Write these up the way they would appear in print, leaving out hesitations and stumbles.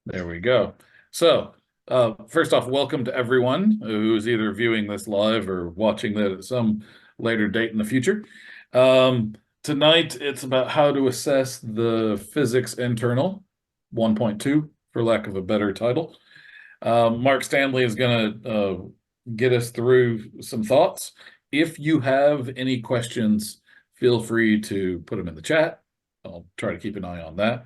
There we go. So, first off, welcome to everyone who's either viewing this live or watching that at some later date in the future. Tonight, it's about how to assess the physics internal 1.2, for lack of a better title. Mark Stanley is going to get us through some thoughts. If you have any questions, feel free to put them in the chat. I'll try to keep an eye on that.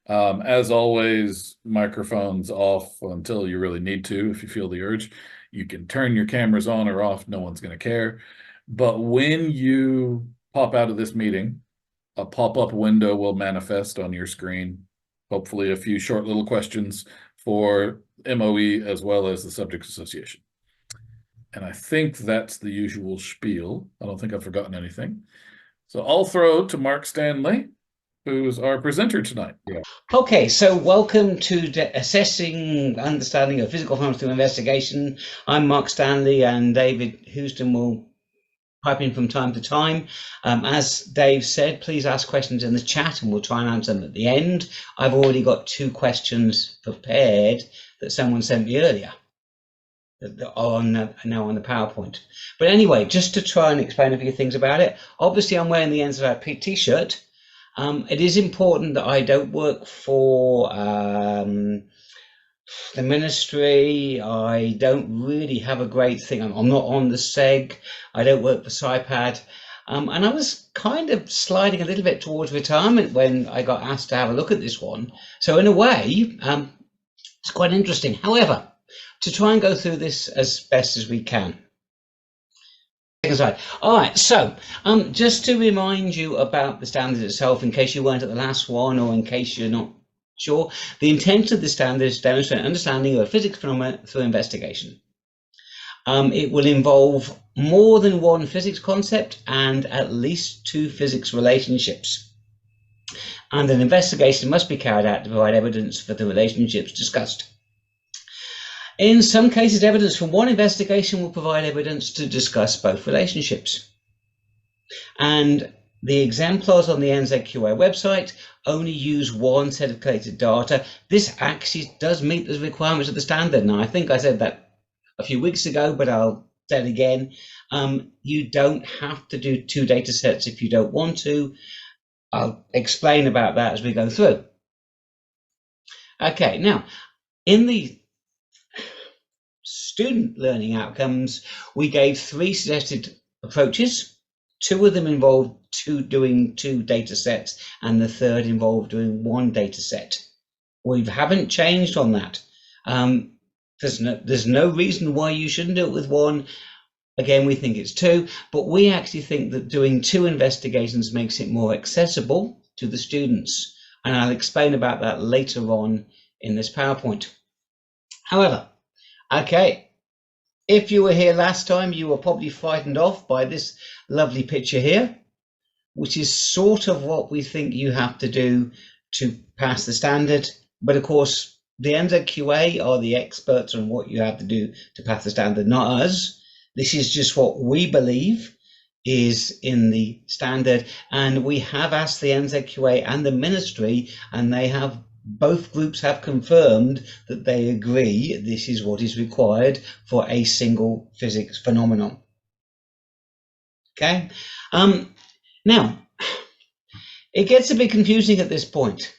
As always, microphones off until you really need to, if you feel the urge. You can turn your cameras on or off, no one's going to care. But when you pop out of this meeting, a pop-up window will manifest on your screen. Hopefully, a few short little questions for MOE as well as the subject association. And I think that's the usual spiel. I don't think I've forgotten anything. So I'll throw to Mark Stanley, who's our presenter tonight. Yeah. Okay, so welcome to Assessing Understanding of Physical Phenomena through Investigation. I'm Mark Stanley, and David Housden will pipe in from time to time. As Dave said, please ask questions in the chat and we'll try and answer them at the end. I've already got 2 questions prepared that someone sent me earlier that are now on the PowerPoint. But anyway, just to try and explain a few things about it. Obviously, I'm wearing the NZIP t-shirt. It is important that I don't work for the ministry. I don't really have a great thing. I'm not on the SEG. I don't work for SciPad. And I was kind of sliding a little bit towards retirement when I got asked to have a look at this one. So in a way, it's quite interesting. However, to try and go through this as best as we can. All right, so just to remind you about the standard itself, in case you weren't at the last one or in case you're not sure, the intent of the standard is to demonstrate understanding of physics phenomena through investigation. It will involve more than one physics concept and at least 2 physics relationships. And an investigation must be carried out to provide evidence for the relationships discussed. In some cases, evidence from one investigation will provide evidence to discuss both relationships. And the exemplars on the NZQA website only use one set of collected data. This actually does meet the requirements of the standard. Now, I think I said that a few weeks ago, but I'll say it again. You don't have to do 2 data sets if you don't want to. I'll explain about that as we go through. Okay, now, in the student learning outcomes, we gave 3 suggested approaches. 2 of them involved doing 2 data sets, and the 3rd involved doing 1 data set. We haven't changed on that. There's no reason why you shouldn't do it with 1. Again, we think it's 2, but we actually think that doing 2 investigations makes it more accessible to the students. And I'll explain about that later on in this PowerPoint. However, okay, if you were here last time, you were probably frightened off by this lovely picture here, which is sort of what we think you have to do to pass the standard. But of course, the NZQA are the experts on what you have to do to pass the standard, not us. This is just what we believe is in the standard. And we have asked the NZQA and the ministry, and both groups have confirmed that they agree this is what is required for a single physics phenomenon. Okay, now it gets a bit confusing at this point.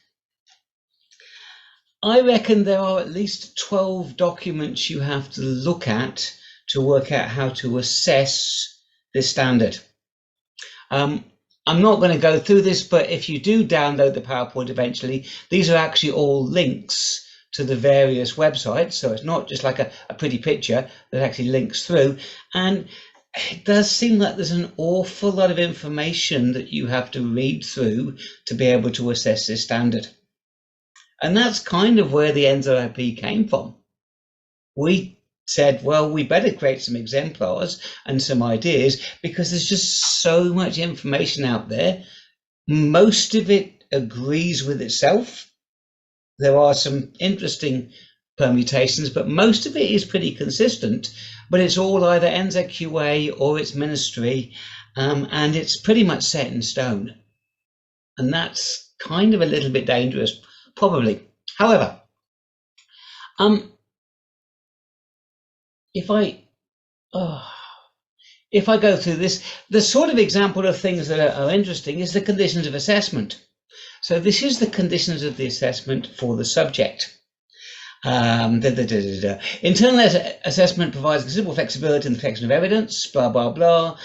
I reckon there are at least 12 documents you have to look at to work out how to assess this standard. I'm not going to go through this, but if you do download the PowerPoint eventually, these are actually all links to the various websites. So it's not just like a pretty picture that actually links through. And it does seem like there's an awful lot of information that you have to read through to be able to assess this standard. And that's kind of where the NZIP came from. We said, well, we better create some exemplars and some ideas because there's just so much information out there. Most of it agrees with itself. There are some interesting permutations, but most of it is pretty consistent, but it's all either NZQA or it's ministry, and it's pretty much set in stone. And that's kind of a little bit dangerous, probably. However, Um, if I oh, if I go through this, the sort of example of things that are interesting is the conditions of assessment. So this is the conditions of the assessment for the subject. Internal assessment provides considerable flexibility in the collection of evidence, blah, blah, blah.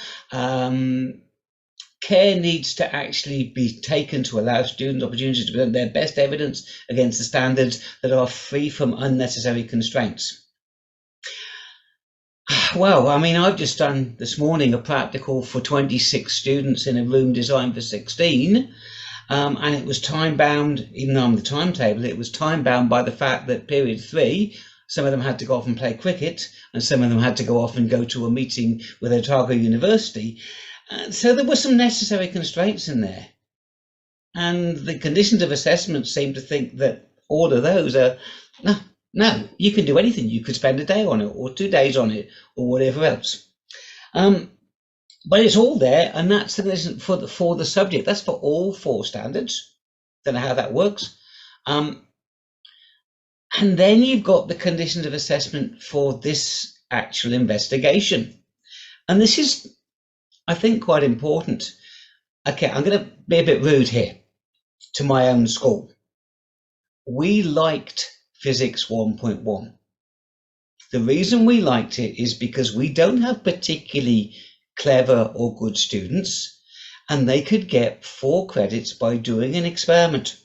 Care needs to actually be taken to allow students opportunities to present their best evidence against the standards that are free from unnecessary constraints. Well, I mean, I've just done this morning a practical for 26 students in a room designed for 16. And it was time bound, even though I'm the timetable, it was time bound by the fact that period 3, some of them had to go off and play cricket, and some of them had to go off and go to a meeting with Otago University. So there were some necessary constraints in there. And the conditions of assessment seem to think that all of those are, no, you can do anything. You could spend a day on it, or 2 days on it, or whatever else. But it's all there, and that's the condition for the subject. That's for all 4 standards. Don't know how that works. And then you've got the conditions of assessment for this actual investigation. And this is, I think, quite important. Okay, I'm going to be a bit rude here to my own school. We liked Physics 1.1. The reason we liked it is because we don't have particularly clever or good students, and they could get 4 credits by doing an experiment.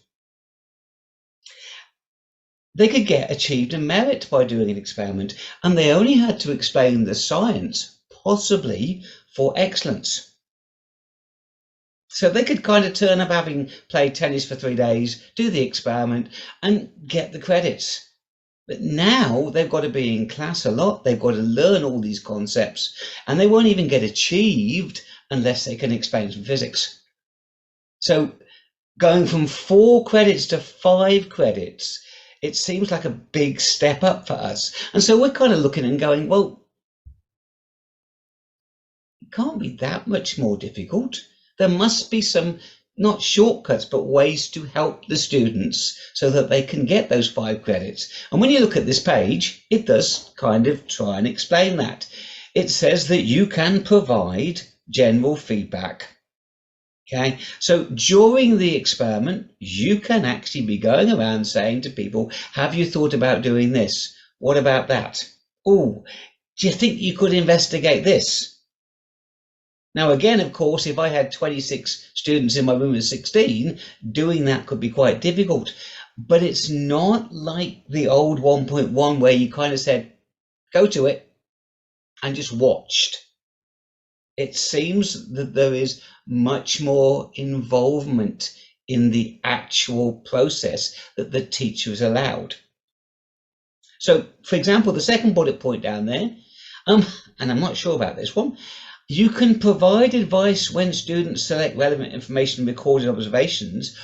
They could get achieved a merit by doing an experiment, and they only had to explain the science, possibly for excellence. So they could kind of turn up having played tennis for 3 days, do the experiment, and get the credits. But now they've got to be in class a lot. They've got to learn all these concepts, and they won't even get achieved unless they can explain some physics. So going from 4 credits to 5 credits, it seems like a big step up for us. And so we're kind of looking and going, well, it can't be that much more difficult. There must be some, not shortcuts, but ways to help the students so that they can get those 5 credits. And when you look at this page, it does kind of try and explain that. It says that you can provide general feedback. Okay, so during the experiment, you can actually be going around saying to people, have you thought about doing this? What about that? Oh, do you think you could investigate this? Now, again, of course, if I had 26 students in my room of 16, doing that could be quite difficult. But it's not like the old 1.1 where you kind of said, go to it and just watched. It seems that there is much more involvement in the actual process that the teacher is allowed. So, for example, the second bullet point down there, and I'm not sure about this one, you can provide advice when students select relevant information and recorded observations,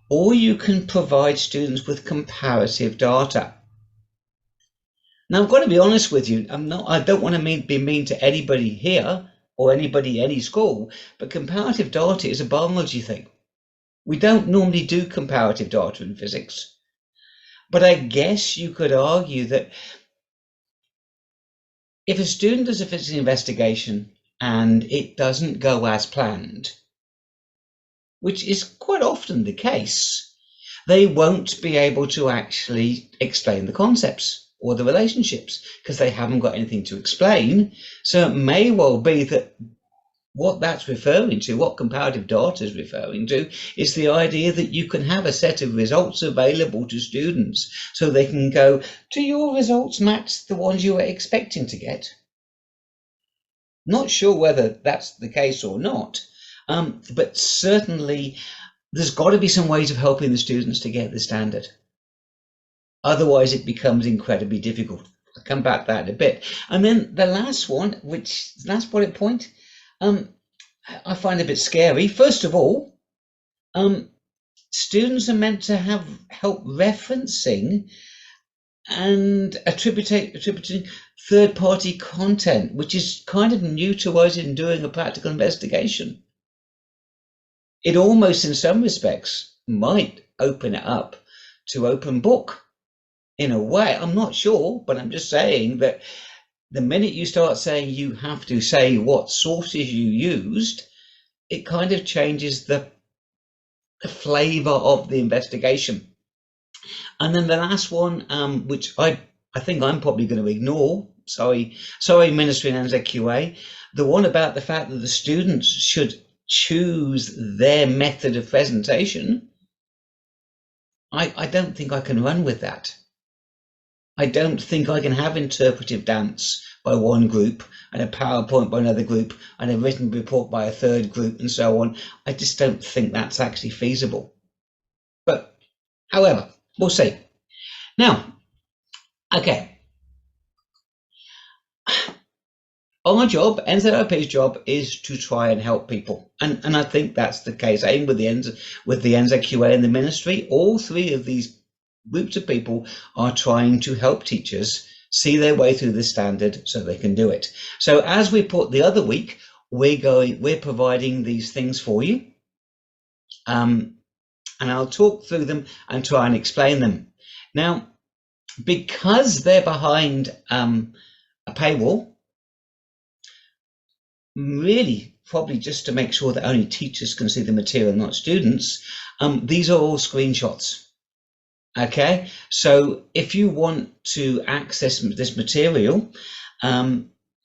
or you can provide students with comparative data. Now, I've got to be honest with you, I don't want to be mean to anybody here or any school, but comparative data is a biology thing. We don't normally do comparative data in physics. But I guess you could argue that if a student does a physics investigation and it doesn't go as planned, which is quite often the case, they won't be able to actually explain the concepts or the relationships because they haven't got anything to explain. So it may well be that what that's referring to, what comparative data is referring to, is the idea that you can have a set of results available to students so they can go, do your results match the ones you were expecting to get? Not sure whether that's the case or not, but certainly there's got to be some ways of helping the students to get the standard. Otherwise, it becomes incredibly difficult. I'll come back to that in a bit. And then the last one, last bullet point, I find a bit scary. First of all, students are meant to have help referencing and attributing third-party content, which is kind of new to us in doing a practical investigation. It almost, in some respects, might open it up to open book. in a way. I'm not sure, but I'm just saying that the minute you start saying you have to say what sources you used, it kind of changes the flavor of the investigation. And then the last one, which I think I'm probably going to ignore. Sorry, Ministry and NZQA. The one about the fact that the students should choose their method of presentation. I don't think I can run with that. I don't think I can have interpretive dance by one group and a PowerPoint by another group and a written report by a third group and so on. I just don't think that's actually feasible. But however, we'll see. Now, okay. Our job, NZIP's job, is to try and help people, and I think that's the case. Aim with the NZQA and the ministry. All three of these groups of people are trying to help teachers see their way through this standard so they can do it. So as we put the other week, we're providing these things for you, and I'll talk through them and try and explain them. Now, because they're behind a paywall, really probably just to make sure that only teachers can see the material, not students, these are all screenshots. Okay, so if you want to access this material,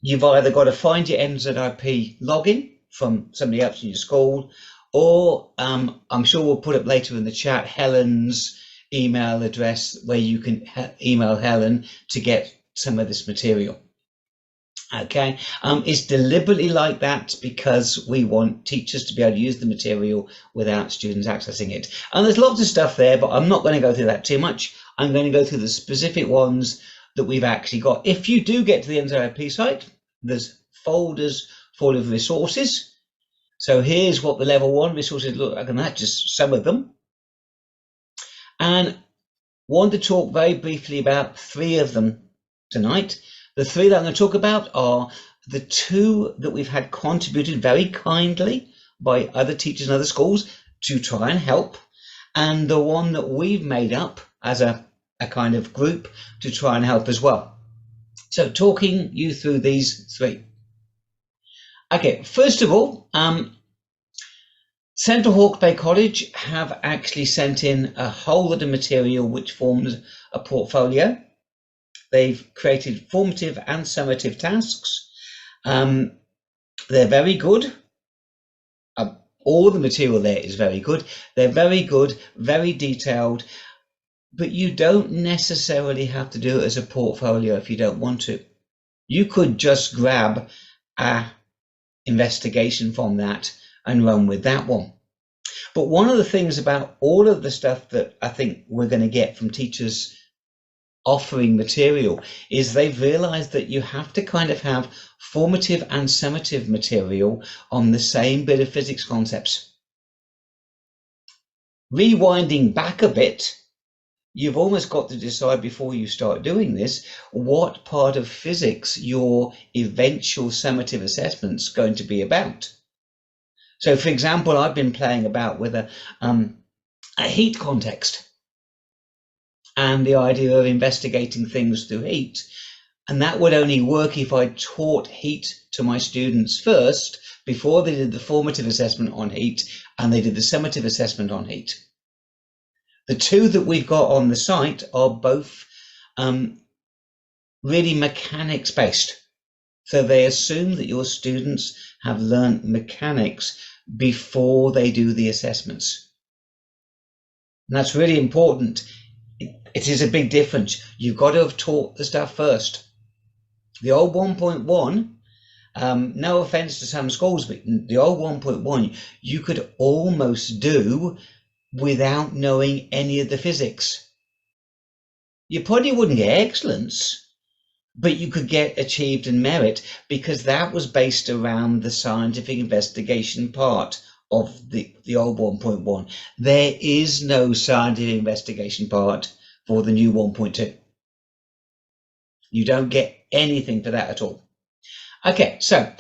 you've either got to find your NZIP login from somebody else in your school, or I'm sure we'll put up later in the chat Helen's email address where you can email Helen to get some of this material. Okay, it's deliberately like that because we want teachers to be able to use the material without students accessing it. And there's lots of stuff there, but I'm not going to go through that too much. I'm going to go through the specific ones that we've actually got. If you do get to the NZIP site, there's folders full of resources. So here's what the level 1 resources look like, and that's just some of them. And want to talk very briefly about 3 of them tonight. The 3 that I'm going to talk about are the 2 that we've had contributed very kindly by other teachers in other schools to try and help, and the one that we've made up as a kind of group to try and help as well. So talking you through these 3. Okay, first of all, Central Hawke's Bay College have actually sent in a whole lot of material which forms a portfolio. They've created formative and summative tasks. They're very good. All the material there is very good. They're very good, very detailed, but you don't necessarily have to do it as a portfolio if you don't want to. You could just grab a investigation from that and run with that one. But one of the things about all of the stuff that I think we're going to get from teachers offering material is they've realized that you have to kind of have formative and summative material on the same bit of physics concepts. Rewinding back a bit, you've almost got to decide before you start doing this what part of physics your eventual summative assessment's going to be about. So for example, I've been playing about with a heat context and the idea of investigating things through heat. And that would only work if I taught heat to my students first before they did the formative assessment on heat and they did the summative assessment on heat. The 2 that we've got on the site are both really mechanics based. So they assume that your students have learned mechanics before they do the assessments. And that's really important. It is a big difference. You've got to have taught the stuff first. The old 1.1, no offense to some schools, but the old 1.1, you could almost do without knowing any of the physics. You probably wouldn't get excellence, but you could get achieved in merit because that was based around the scientific investigation part of the old 1.1. There is no scientific investigation part for the new 1.2. You don't get anything for that at all. Okay, so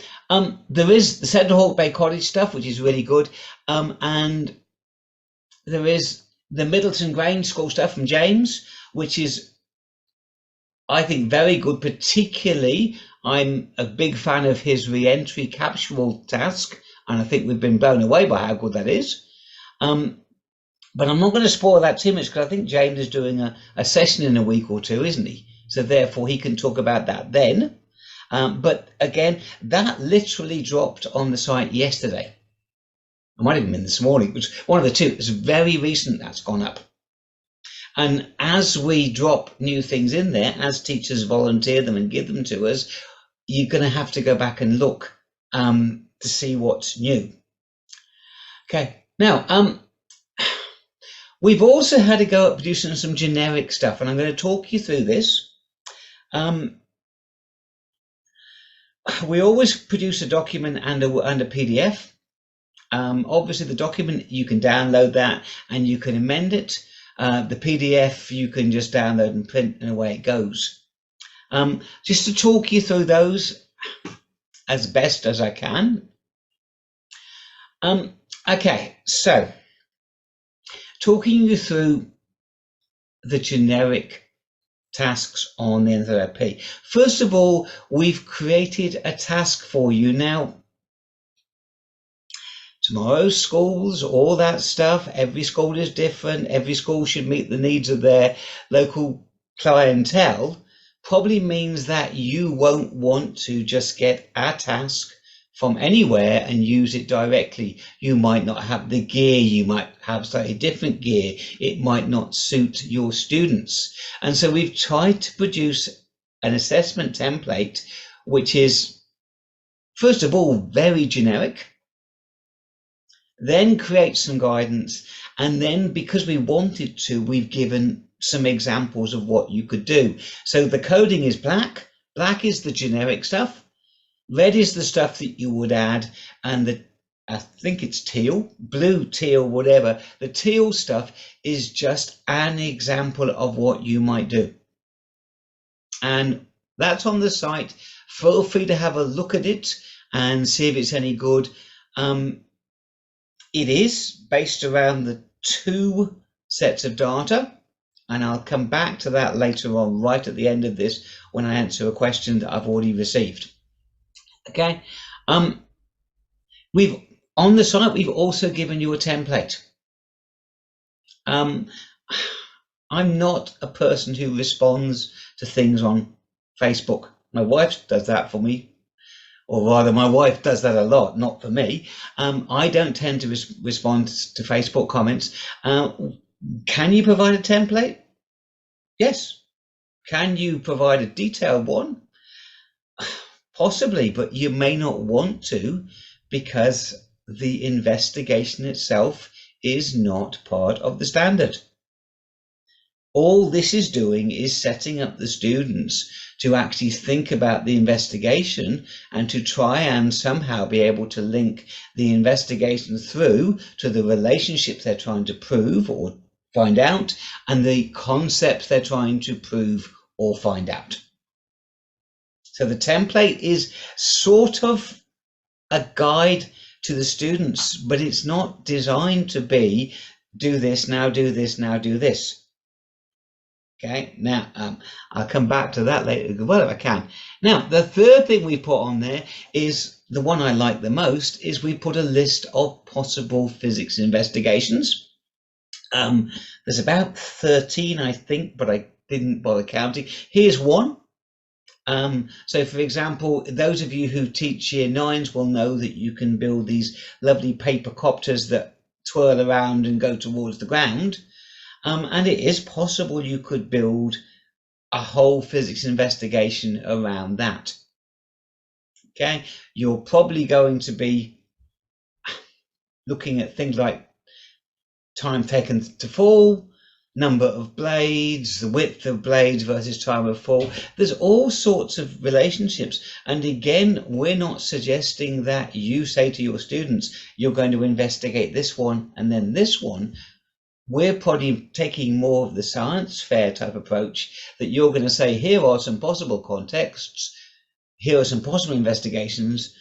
there is the Central Hawke's Bay College stuff, which is really good, and there is the Middleton Grange School stuff from James, which is I think very good. Particularly, I'm a big fan of his re-entry capsule task, and I think we've been blown away by how good that is. But I'm not going to spoil that too much because I think James is doing a session in a week or two, isn't he? So therefore he can talk about that then. But again, that literally dropped on the site yesterday. It might have even been this morning, which one of the two. It's very recent that's gone up. And as we drop new things in there, as teachers volunteer them and give them to us, you're going to have to go back and look to see what's new. Okay, now we've also had to go at producing some generic stuff, and I'm going to talk you through this. We always produce a document and a PDF. Obviously, the document, you can download that and you can amend it. The PDF, you can just download and print, and away it goes. Just to talk you through those as best as I can. Okay, so talking you through the generic tasks on the NZRP. First of all, we've created a task for you. Now, tomorrow's schools, all that stuff, every school is different. Every school should meet the needs of their local clientele. Probably means that you won't want to just get a task from anywhere and use it directly. You might not have the gear, you might have slightly different gear, it might not suit your students. And so we've tried to produce an assessment template which is, first of all, very generic, then create some guidance, and then because we wanted to, we've given some examples of what you could do. So the coding is black is the generic stuff, red is the stuff that you would add, and I think it's teal, blue, teal, whatever. The teal stuff is just an example of what you might do. And that's on the site. Feel free to have a look at it and see if it's any good. It is based around the 2 sets of data, and I'll come back to that later on, right at the end of this, when I answer a question that I've already received. Okay, on the site we've also given you a template. I'm not a person who responds to things on Facebook. My wife does that for me, or rather my wife does that a lot, not for me. I don't tend to respond to Facebook comments. Can you provide a template? Yes. Can you provide a detailed one? Possibly, but you may not want to, because the investigation itself is not part of the standard. All this is doing is setting up the students to actually think about the investigation and to try and somehow be able to link the investigation through to the relationships they're trying to prove or find out and the concepts they're trying to prove or find out. So the template is sort of a guide to the students, but it's not designed to be do this now, do this now, do this. Okay, now I'll come back to that later, well, if I can. Now, the third thing we put on there is the one I like the most, is we put a list of possible physics investigations. There's about 13, I think, but I didn't bother counting. Here's one. So, for example, those of you who teach year 9s will know that you can build these lovely paper copters that twirl around and go towards the ground. And it is possible you could build a whole physics investigation around that. Okay, you're probably going to be looking at things like time taken to fall, number of blades, the width of blades versus time of fall. There's all sorts of relationships. And again, we're not suggesting that you say to your students, you're going to investigate this one and then this one. We're probably taking more of the science fair type approach, that you're going to say, here are some possible contexts, here are some possible investigations,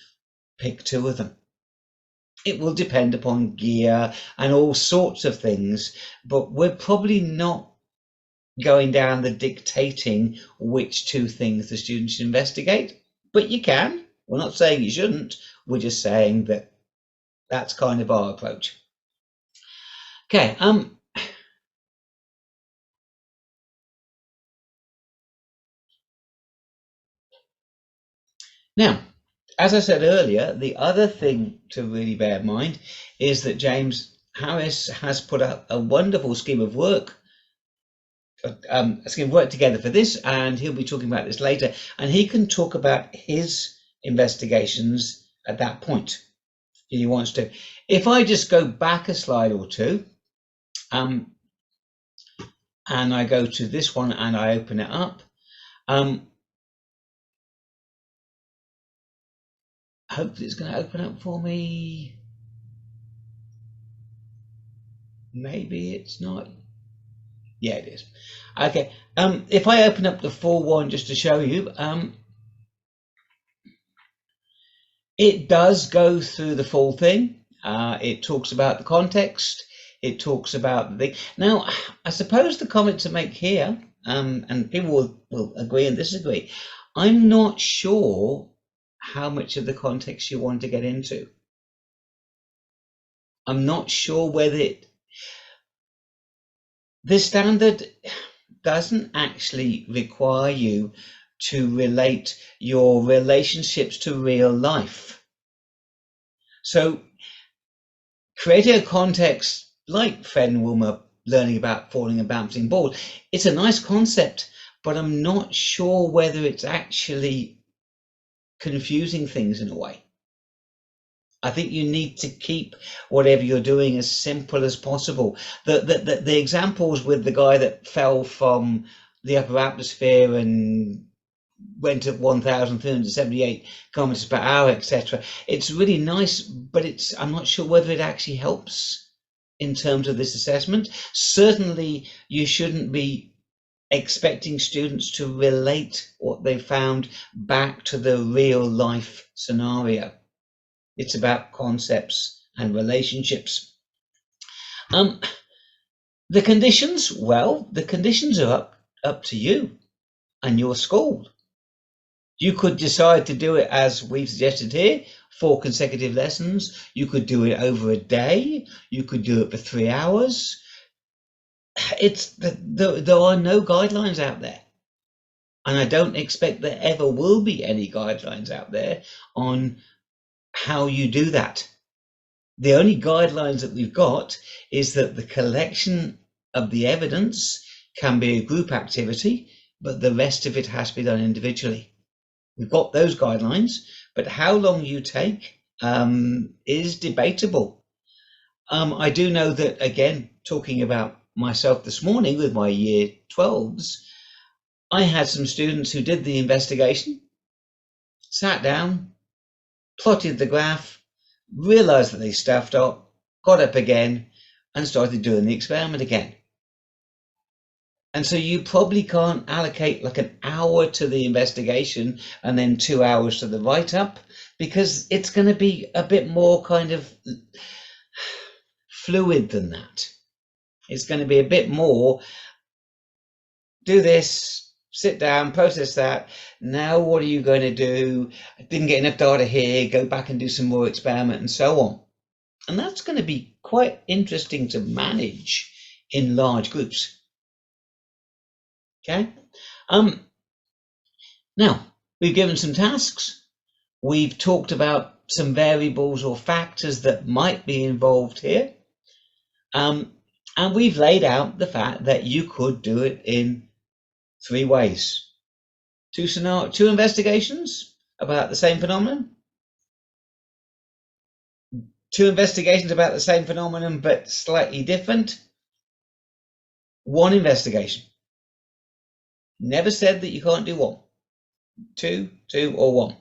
pick 2 of them. It will depend upon gear and all sorts of things, but we're probably not going down the dictating which two things the students should investigate, but you can. We're not saying you shouldn't. We're just saying that that's kind of our approach. Okay. Now, as I said earlier, the other thing to really bear in mind is that James Harris has put up a wonderful scheme of work, together for this, and he'll be talking about this later, and he can talk about his investigations at that point if he wants to. If I just go back a slide or two, and I go to this one and I open it up, hopefully it's going to open up for me. Maybe it's not. Yeah, it is. Okay. If I open up the full one just to show you, it does go through the full thing. It talks about the context. It talks about the thing. Now, I suppose the comment to make here, and people will agree and disagree, I'm not sure how much of the context you want to get into. I'm not sure whether the standard doesn't actually require you to relate your relationships to real life. So creating a context like Fred and Wilma learning about falling and bouncing balls, it's a nice concept, but I'm not sure whether it's actually confusing things in a way. I think you need to keep whatever you're doing as simple as possible. The examples with the guy that fell from the upper atmosphere and went at 1,378 kilometers per hour, etc. It's really nice, but I'm not sure whether it actually helps in terms of this assessment. Certainly, you shouldn't be expecting students to relate what they found back to the real life scenario. It's about concepts and relationships. The conditions, well, the conditions are up to you and your school. You could decide to do it as we've suggested here, 4 consecutive lessons. You could do it over a day. You could do it for 3 hours. There are no guidelines out there. And I don't expect there ever will be any guidelines out there on how you do that. The only guidelines that we've got is that the collection of the evidence can be a group activity, but the rest of it has to be done individually. We've got those guidelines, but how long you take is debatable. I do know that, again, talking about myself this morning with my year 12s, I had some students who did the investigation, sat down, plotted the graph, realized that they stuffed up, got up again, and started doing the experiment again. And so you probably can't allocate like an hour to the investigation and then 2 hours to the write-up, because it's going to be a bit more kind of fluid than that. It's going to be a bit more, do this, sit down, process that. Now what are you going to do? I didn't get enough data here, go back and do some more experiment and so on. And that's going to be quite interesting to manage in large groups. Okay. Now, we've given some tasks. We've talked about some variables or factors that might be involved here. And we've laid out the fact that you could do it in 3 2 investigations about the same phenomenon. 2 investigations about the same phenomenon, but slightly different. 1 investigation. Never said that you can't do 1. 2, or 1.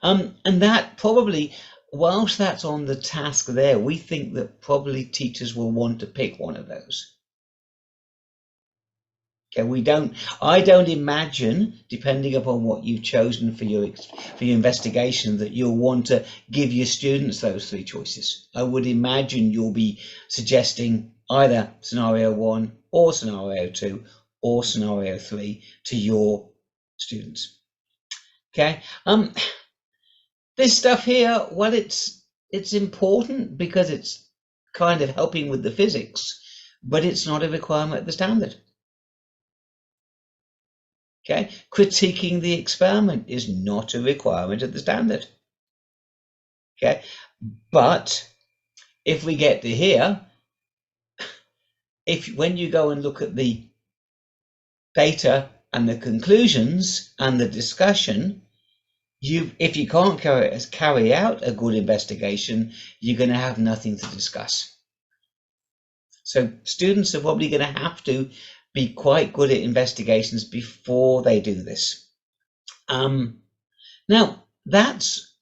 And that probably, whilst that's on the task there, we think that probably teachers will want to pick one of those. Okay, I don't imagine, depending upon what you've chosen for your investigation, that you'll want to give your students those 3 choices. I would imagine you'll be suggesting either scenario 1 or scenario 2 or scenario 3 to your students. Okay. This stuff here, well, it's important because it's kind of helping with the physics, but it's not a requirement of the standard. Okay, critiquing the experiment is not a requirement of the standard. Okay, but if we get to here, when you go and look at the data and the conclusions and the discussion, if you can't carry out a good investigation, you're going to have nothing to discuss. So students are probably going to have to be quite good at investigations before they do this. Now, that's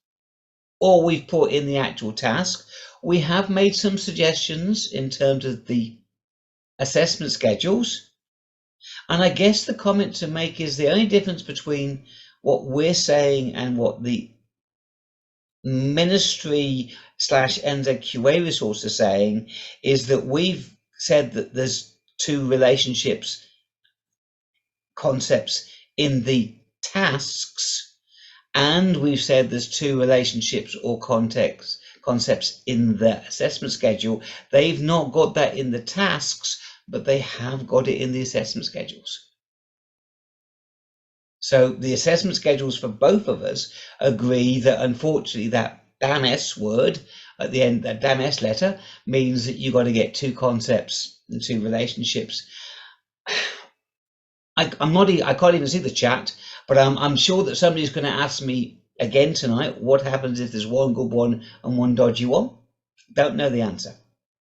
all we've put in the actual task. We have made some suggestions in terms of the assessment schedules. And I guess the comment to make is the only difference between what we're saying and what the ministry/NZQA resource is saying is that we've said that there's two relationships, concepts in the tasks, and we've said there's two relationships or concepts in the assessment schedule. They've not got that in the tasks, but they have got it in the assessment schedules. So the assessment schedules for both of us agree that unfortunately that damn S word at the end, that damn S letter, means that you've got to get two concepts and two relationships. I can't even see the chat, but I'm sure that somebody's going to ask me again tonight, what happens if there's one good one and one dodgy one? Don't know the answer.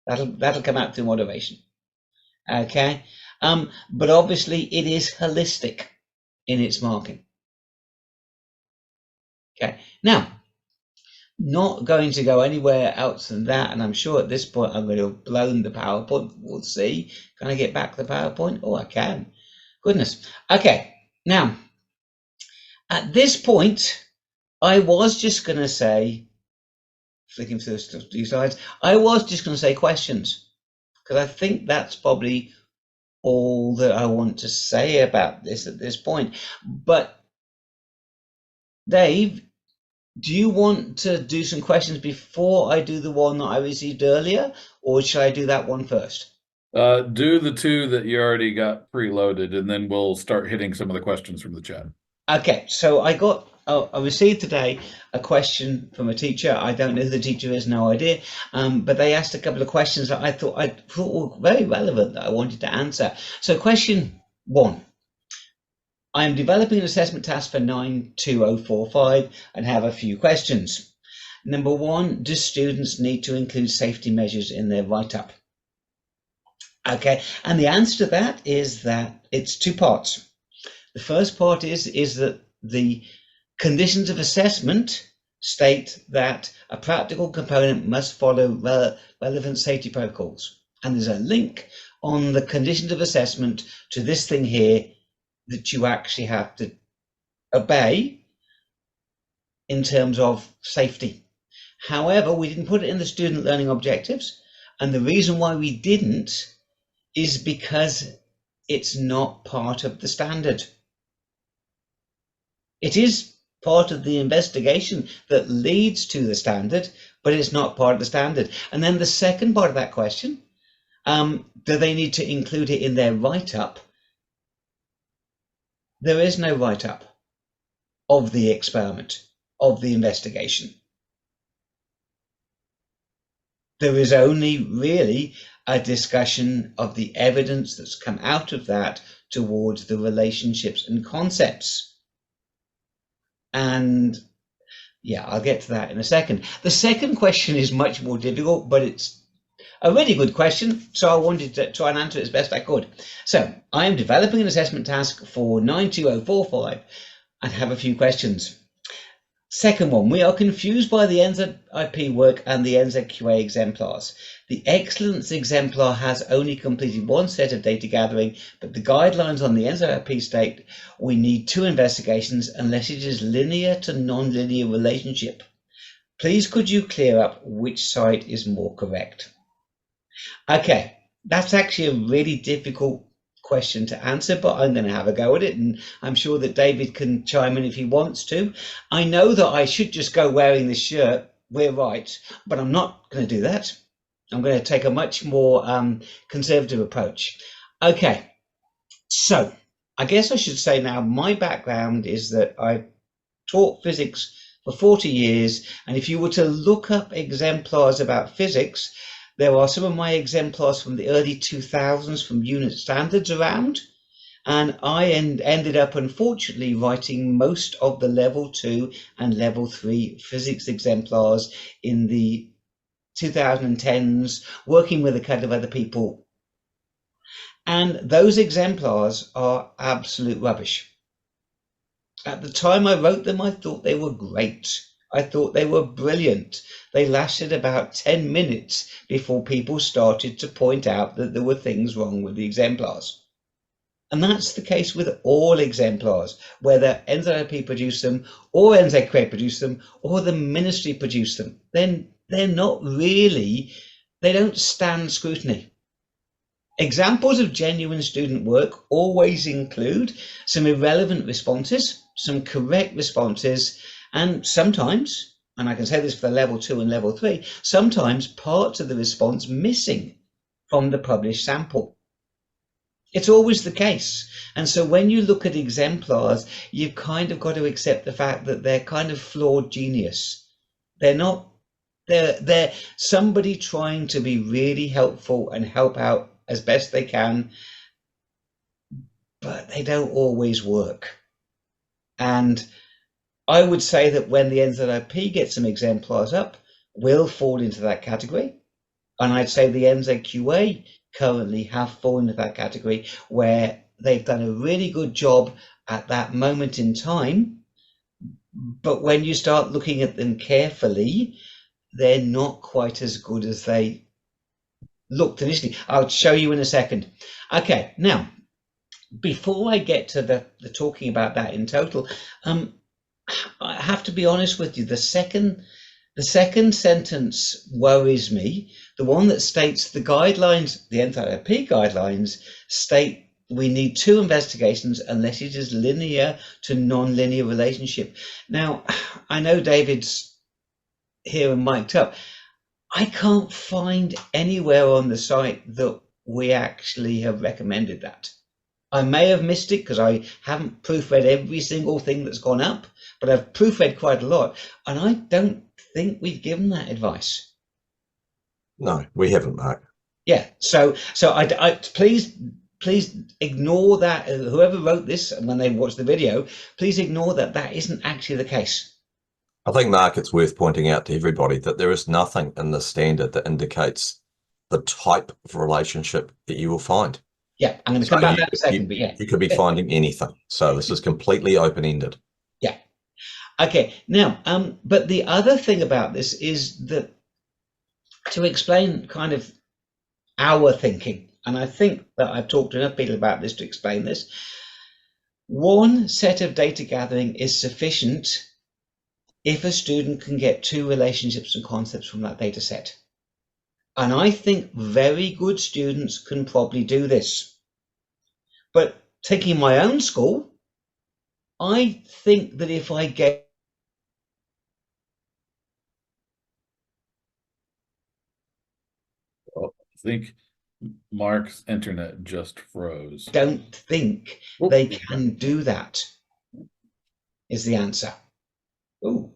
That'll come out through moderation. Okay, but obviously it is holistic in its marking. Okay, now, not going to go anywhere else than that, and I'm sure at this point I'm going to have blown the PowerPoint. We'll see. Can I get back the PowerPoint? Oh, I can. Goodness. Okay, now, at this point, I was just going to say, flicking through these slides, I was just going to say questions, because I think that's probably all that I want to say about this at this point. But Dave, do you want to do some questions before I do the one that I received earlier, or should I do that one first? Do the two that you already got preloaded, and then we'll start hitting some of the questions from the chat. Okay, so I received today a question from a teacher. I don't know who the teacher is, no idea. But they asked a couple of questions that I thought were very relevant that I wanted to answer. So question 1. I am developing an assessment task for 92045 and have a few questions. Number 1, do students need to include safety measures in their write-up? Okay, and the answer to that is that it's two parts. The first part is that the conditions of assessment state that a practical component must follow relevant safety protocols. And there's a link on the conditions of assessment to this thing here that you actually have to obey in terms of safety. However, we didn't put it in the student learning objectives. And the reason why we didn't is because it's not part of the standard. It is part of the investigation that leads to the standard, but it's not part of the standard. And then the second part of that question, do they need to include it in their write-up? There is no write-up of the experiment, of the investigation. There is only really a discussion of the evidence that's come out of that towards the relationships and concepts. And yeah, I'll get to that in a second. The second question is much more difficult, but it's a really good question, so I wanted to try and answer it as best I could. So I am developing an assessment task for 92045 and have a few questions. Second one, we are confused by the NZIP work and the NZQA exemplars. The excellence exemplar has only completed one set of data gathering, but the guidelines on the NZIP state we need 2 investigations unless it is linear to non-linear relationship. Please could you clear up which side is more correct? Okay, that's actually a really difficult question to answer, but I'm going to have a go at it, and I'm sure that David can chime in if he wants to. I know that I should just go wearing this shirt, we're right, but I'm not going to do that. I'm going to take a much more conservative approach. Okay, so I guess I should say now my background is that I taught physics for 40 years, and if you were to look up exemplars about physics, there are some of my exemplars from the early 2000s from unit standards around, and I ended up unfortunately writing most of the level 2 and level 3 physics exemplars in the 2010s, working with a couple of other people. And those exemplars are absolute rubbish. At the time I wrote them, I thought they were great. I thought they were brilliant. They lasted about 10 minutes before people started to point out that there were things wrong with the exemplars. And that's the case with all exemplars, whether NZIP produced them or NZQA produced them or the ministry produced them. Then they're not really, they don't stand scrutiny. Examples of genuine student work always include some irrelevant responses, some correct responses, and sometimes, and I can say this for the level 2 and level 3, sometimes parts of the response missing from the published sample. It's always the case. And so when you look at exemplars, you've kind of got to accept the fact that they're kind of flawed genius. They're somebody trying to be really helpful and help out as best they can, but they don't always work. And I would say that when the NZIP gets some exemplars up, we'll fall into that category. And I'd say the NZQA currently have fallen into that category where they've done a really good job at that moment in time. But when you start looking at them carefully, they're not quite as good as they looked initially. I'll show you in a second. Okay, now, before I get to the talking about that in total, I have to be honest with you. The second sentence worries me. The one that states the guidelines, the NZIP guidelines, state we need 2 investigations unless it is linear to non-linear relationship. Now, I know David's here and mic'd up. I can't find anywhere on the site that we actually have recommended that. I may have missed it because I haven't proofread every single thing that's gone up, but I've proofread quite a lot, and I don't think we've given that advice. No, we haven't, Mark. Yeah, so I please ignore that. Whoever wrote this, and when they watch the video, please ignore that. That isn't actually the case. I think, Mark, it's worth pointing out to everybody that there is nothing in the standard that indicates the type of relationship that you will find. Yeah, I'm going to come back to that in a second, but yeah. You could be finding anything. So this is completely open-ended. Yeah. Okay, now, but the other thing about this is that to explain kind of our thinking, and I think that I've talked to enough people about this to explain this, one set of data gathering is sufficient if a student can get 2 relationships and concepts from that data set. And I think very good students can probably do this. But taking my own school, I think that if I get I think Mark's internet just froze. don't think they can do that, is the answer. Ooh.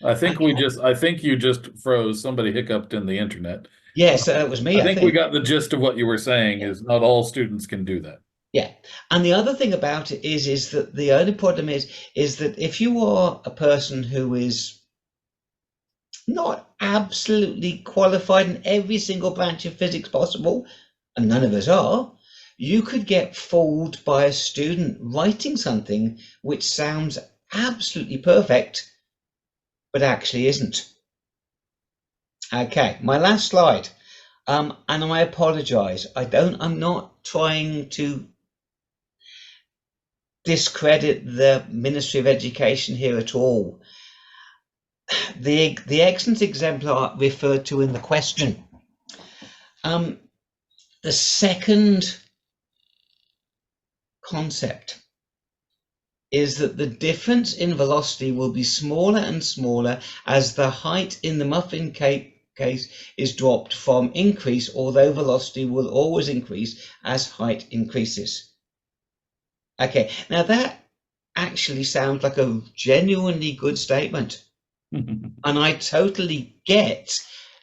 I think you just froze. Somebody hiccuped in the internet. Yes, that was me. I think we got the gist of what you were saying. Is not all students can do that. Yeah, and the other thing about it is that the only problem is that if you are a person who is not absolutely qualified in every single branch of physics possible, and none of us are, you could get fooled by a student writing something which sounds absolutely perfect, but actually isn't. Okay, my last slide, and I apologize. I'm not trying to discredit the Ministry of Education here at all. The excellence exemplar referred to in the question. The second concept is that the difference in velocity will be smaller and smaller as the height in the muffin case is dropped from increase, although velocity will always increase as height increases. Okay, now that actually sounds like a genuinely good statement. And I totally get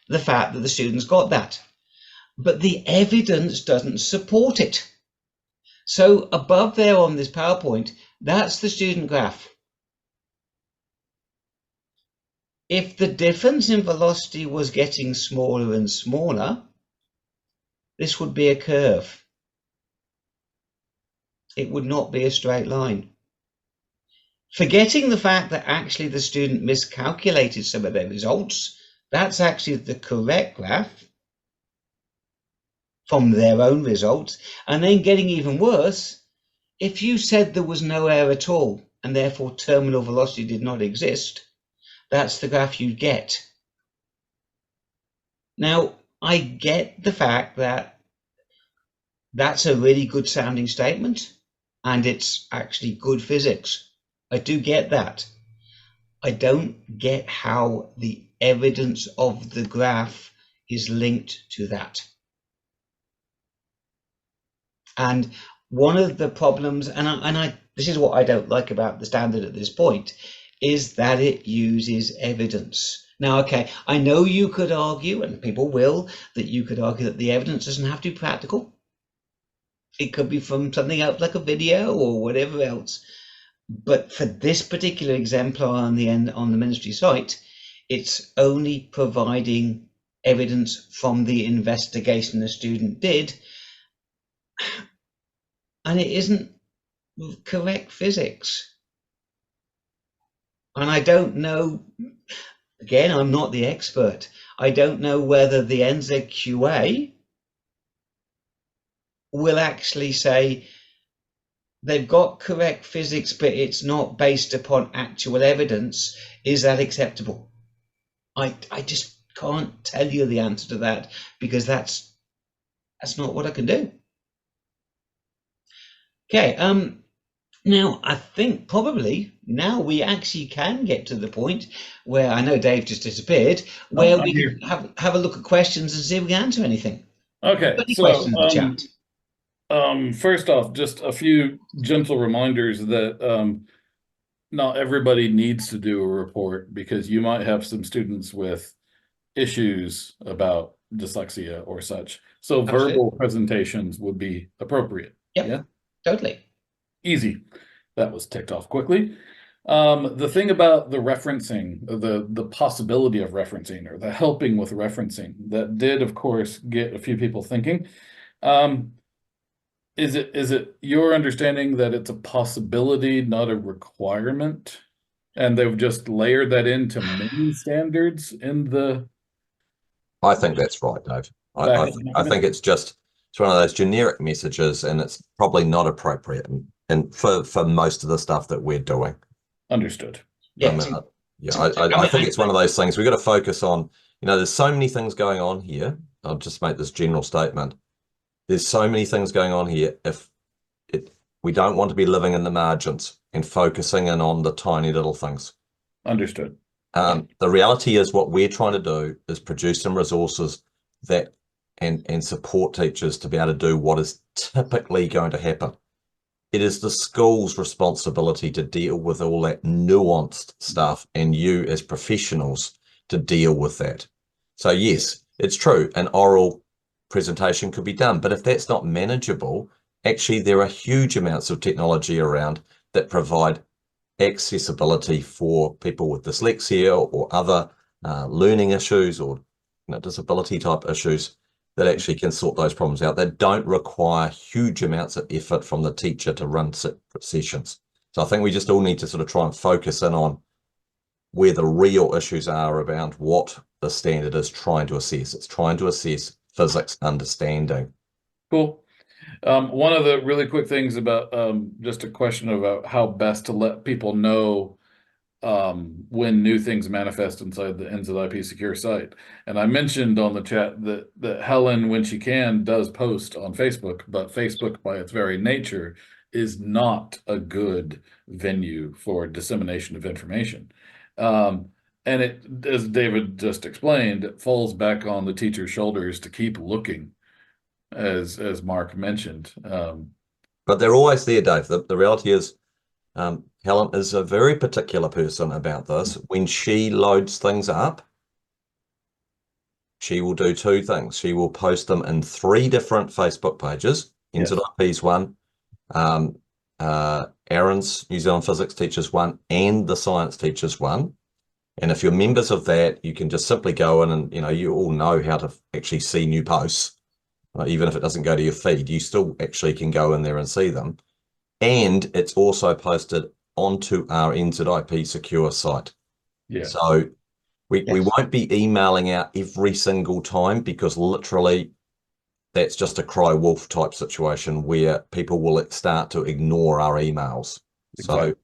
the fact that the students got that. But the evidence doesn't support it. So above there on this PowerPoint, that's the student graph. If the difference in velocity was getting smaller and smaller, this would be a curve. It would not be a straight line. Forgetting the fact that actually the student miscalculated some of their results, that's actually the correct graph from their own results. And then getting even worse, if you said there was no error at all and therefore terminal velocity did not exist, that's the graph you'd get. Now, I get the fact that that's a really good sounding statement and it's actually good physics. I do get that. I don't get how the evidence of the graph is linked to that. And one of the problems, this is what I don't like about the standard at this point, is that it uses evidence. Now, okay, I know you could argue, and people will, that you could argue that the evidence doesn't have to be practical. It could be from something else like a video or whatever else. But for this particular exemplar on the ministry site, it's only providing evidence from the investigation the student did, and it isn't correct physics. And I don't know, again, I'm not the expert. I don't know whether the NZQA will actually say they've got correct physics, but it's not based upon actual evidence. Is that acceptable? I just can't tell you the answer to that, because that's not what I can do. Okay, now I think probably now we actually can get to the point where I know Dave just disappeared, where we can have a look at questions and see if we can answer anything. Okay, Any so questions in the chat? first off, just a few gentle reminders that not everybody needs to do a report, because you might have some students with issues about dyslexia or such. So verbal presentations would be appropriate. Yep, yeah, totally. Easy. That was ticked off quickly. The thing about the referencing, the possibility of referencing, or the helping with referencing, that did, of course, get a few people thinking. Is it your understanding that it's a possibility, not a requirement, and they've just layered that into many standards in the? I think that's right, Dave. I think it's one of those generic messages, and it's probably not appropriate and for most of the stuff that we're doing. Understood. Yeah, I think it's one of those things we've got to focus on. There's so many things going on here. I'll just make this general statement. There's so many things going on here. We don't want to be living in the margins and focusing in on the tiny little things. Understood. The reality is, what we're trying to do is produce some resources that and support teachers to be able to do what is typically going to happen. It is the school's responsibility to deal with all that nuanced stuff, and you as professionals to deal with that. So yes, it's true, an oral presentation could be done, but if that's not manageable, actually there are huge amounts of technology around that provide accessibility for people with dyslexia or other learning issues or disability type issues that actually can sort those problems out, that don't require huge amounts of effort from the teacher to run sessions. So I think we just all need to sort of try and focus in on where the real issues are around what the standard is trying to assess. It's trying to assess physics understanding. Cool. One of the really quick things about just a question about how best to let people know when new things manifest inside the NZIP secure site. And I mentioned on the chat that Helen, when she can, does post on Facebook, but Facebook by its very nature is not a good venue for dissemination of information. And it, as David just explained, it falls back on the teacher's shoulders to keep looking, as Mark mentioned. But they're always there, Dave. The reality is, Helen is a very particular person about this. When she loads things up, she will do two things. She will post them in 3 different Facebook pages. Yes. NZIP's one, Aaron's New Zealand Physics Teachers one, and the Science Teachers one. And if you're members of that, you can just simply go in and, you all know how to actually see new posts. Even if it doesn't go to your feed, you still actually can go in there and see them. And it's also posted onto our NZIP secure site. Yeah. So we won't be emailing out every single time, because literally that's just a cry wolf type situation where people will start to ignore our emails. Exactly. So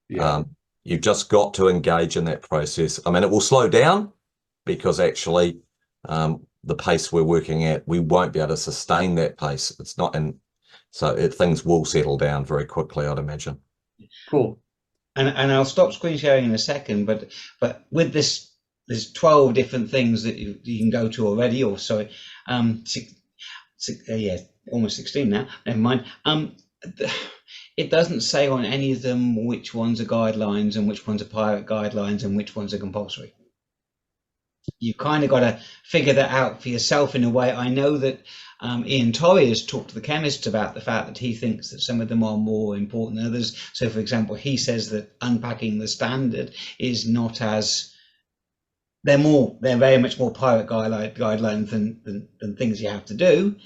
Yeah. you've just got to engage in that process. I mean, it will slow down because actually the pace we're working at, we won't be able to sustain that pace. It's not in, so things will settle down very quickly, I'd imagine. Cool. And I'll stop screen sharing in a second, but with this, there's 12 different things that you can go to already, or sorry, yeah, almost 16 now, never mind. It doesn't say on any of them which ones are guidelines and which ones are pirate guidelines and which ones are compulsory. You kind of got to figure that out for yourself in a way. I know that Ian Torrey has talked to the chemists about the fact that he thinks that some of them are more important than others. So, for example, he says that unpacking the standard is not as, they're very much more pirate guidelines than things you have to do.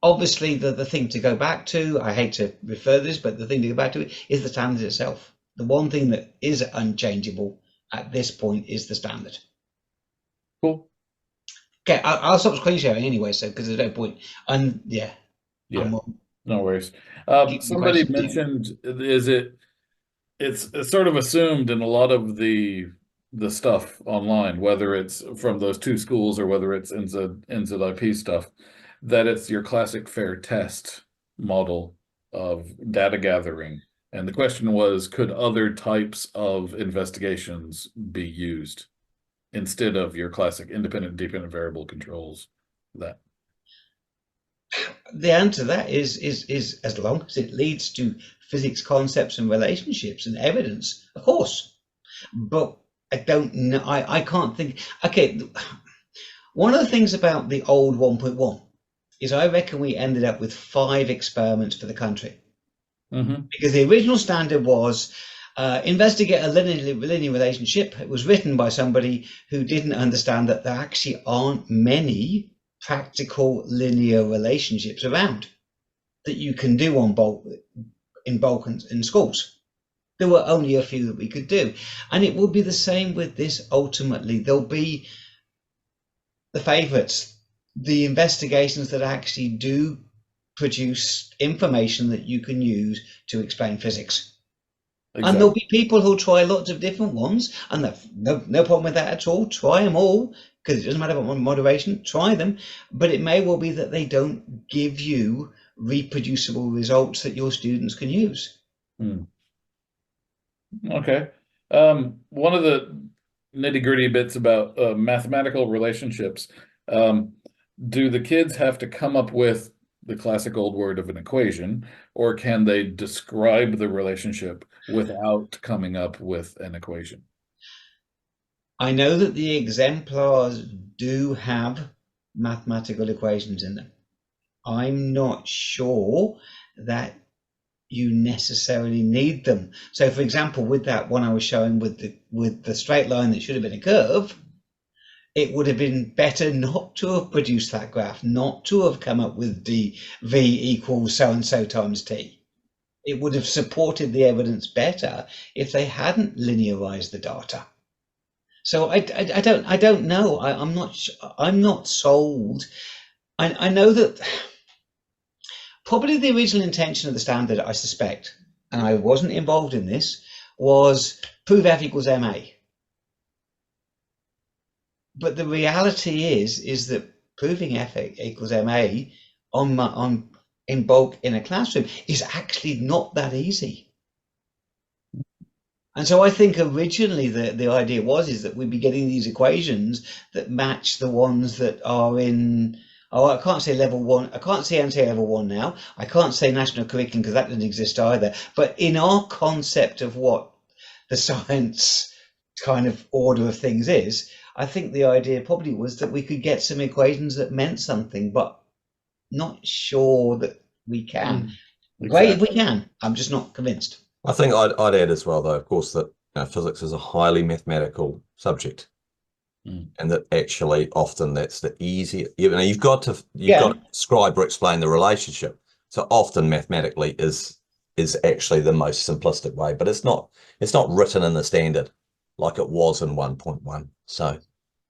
Obviously, the thing to go back to, I hate to refer this, but the thing to go back to is the standard itself. The one thing that is unchangeable at this point is the standard. Cool. Okay, I'll stop screen sharing anyway, so because there's no point. And yeah. No worries. Somebody mentioned, it's sort of assumed in a lot of the stuff online, whether it's from those 2 schools or whether it's NZIP stuff, that it's your classic fair test model of data gathering. And the question was, could other types of investigations be used instead of your classic independent, dependent variable controls? That the answer to that is as long as it leads to physics concepts and relationships and evidence, of course. But I don't know. I can't think. Okay, one of the things about the old 1.1 is I reckon we ended up with 5 experiments for the country. Because the original standard was investigate a linear relationship. It was written by somebody who didn't understand that there actually aren't many practical linear relationships around that you can do in bulk in schools. There were only a few that we could do. And it will be the same with this ultimately. There'll be the favourites, the investigations that actually do produce information that you can use to explain physics. Exactly. And there'll be people who'll try lots of different ones, and no problem with that at all. Try them all, because it doesn't matter about moderation. Try them, but it may well be that they don't give you reproducible results that your students can use. Okay. One of the nitty-gritty bits about mathematical relationships, do the kids have to come up with the classic old word of an equation, or can they describe the relationship without coming up with an equation? I know that the exemplars do have mathematical equations in them. I'm not sure that you necessarily need them. So, for example, with that one I was showing with the straight line that should have been a curve, it would have been better not to have produced that graph, not to have come up with v equals so-and-so times t. It would have supported the evidence better if they hadn't linearized the data. So I don't know. I'm not sold. I know that probably the original intention of the standard, I suspect, and I wasn't involved in this, was prove F equals MA. But the reality is that proving F equals MA on in bulk in a classroom is actually not that easy. And so I think originally the idea is that we'd be getting these equations that match the ones that are in, oh, I can't say level one, I can't say NCA level one now, I can't say national curriculum because that doesn't exist either. But in our concept of what the science kind of order of things is, I think the idea probably was that we could get some equations that meant something, but not sure that we can. Great if we can. I'm just not convinced. I think I'd add as well, though, of course, that physics is a highly mathematical subject, and that actually often that's the easier. You've got to describe or explain the relationship. So often mathematically is actually the most simplistic way, but it's not written in the standard like it was in 1.1. So,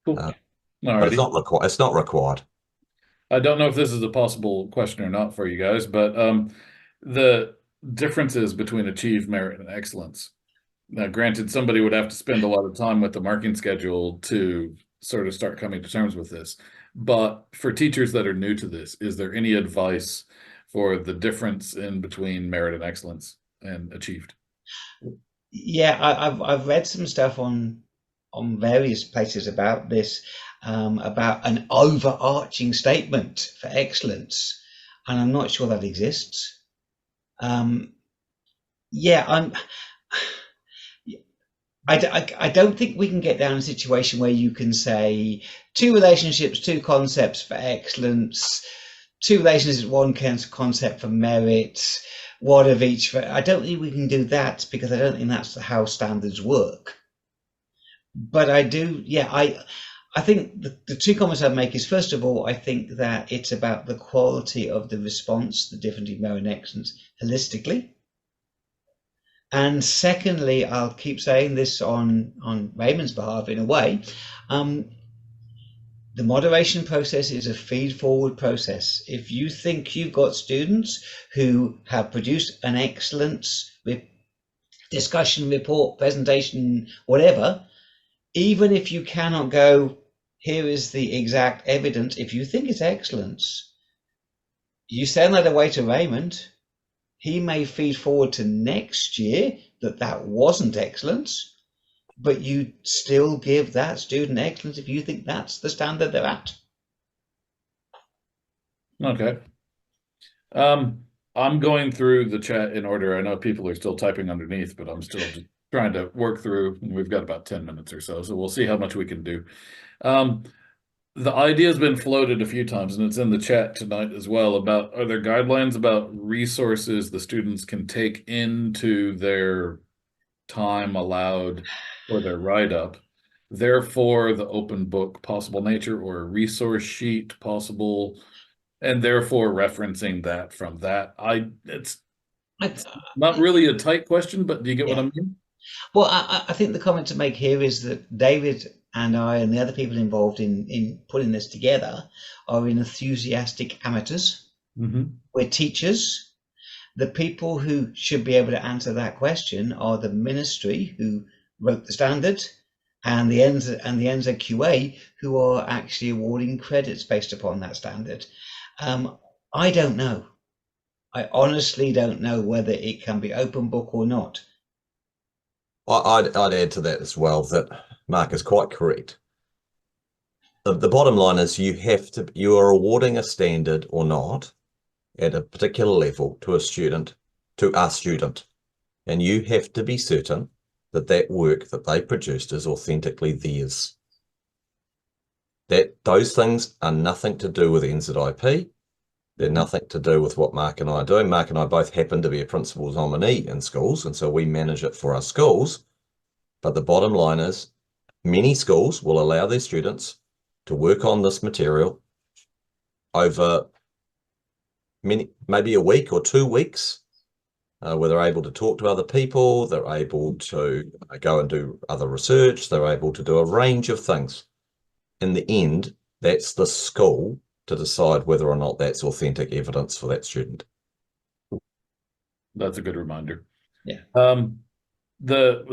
but it's not required. It's not required. I don't know if this is a possible question or not for you guys, but the differences between achieve, merit, and excellence. Now, granted, somebody would have to spend a lot of time with the marking schedule to sort of start coming to terms with this. But for teachers that are new to this, is there any advice for the difference in between merit and excellence and achieved? Yeah, I've read some stuff on various places about this, about an overarching statement for excellence, and I'm not sure that exists. Yeah, I don't think we can get down a situation where you can say two relationships, two concepts for excellence, two relationships, one concept for merit, one of each for. I don't think we can do that because I don't think that's how standards work. But I do, yeah, I think the two comments I'd make is, first of all, I think that it's about the quality of the response, the difference in merit and excellence holistically. And secondly, I'll keep saying this on Raymond's behalf in a way, the moderation process is a feed-forward process. If you think you've got students who have produced an excellence discussion report, presentation, whatever, even if you cannot go, here is the exact evidence, if you think it's excellence, you send that away to Raymond. He may feed forward to next year that wasn't excellence, but you still give that student excellence if you think that's the standard they're at. Okay. I'm going through the chat in order. I know people are still typing underneath, but I'm still just trying to work through, and we've got about 10 minutes or so we'll see how much we can do. The idea has been floated a few times, and it's in the chat tonight as well, about, are there guidelines about resources the students can take into their time allowed for their write-up, therefore the open book possible nature, or a resource sheet possible, and therefore referencing that from that? It's not really a tight question, but do you get what I mean? Well, I think the comment to make here is that David and I and the other people involved in putting this together are enthusiastic amateurs. We're teachers. The people who should be able to answer that question are the ministry who wrote the standard and the NZQA who are actually awarding credits based upon that standard. I don't know. I honestly don't know whether it can be open book or not. I'd add to that as well that Mark is quite correct. The bottom line is you are awarding a standard or not at a particular level to a student, and you have to be certain that that work that they produced is authentically theirs. That those things are nothing to do with NZIP. They're nothing to do with what Mark and I are doing. Mark and I both happen to be a principal's nominee in schools, and so we manage it for our schools. But the bottom line is many schools will allow their students to work on this material over maybe a week or 2 weeks, where they're able to talk to other people, they're able to go and do other research, they're able to do a range of things. In the end, that's the school to decide whether or not that's authentic evidence for that student. That's a good reminder. Yeah.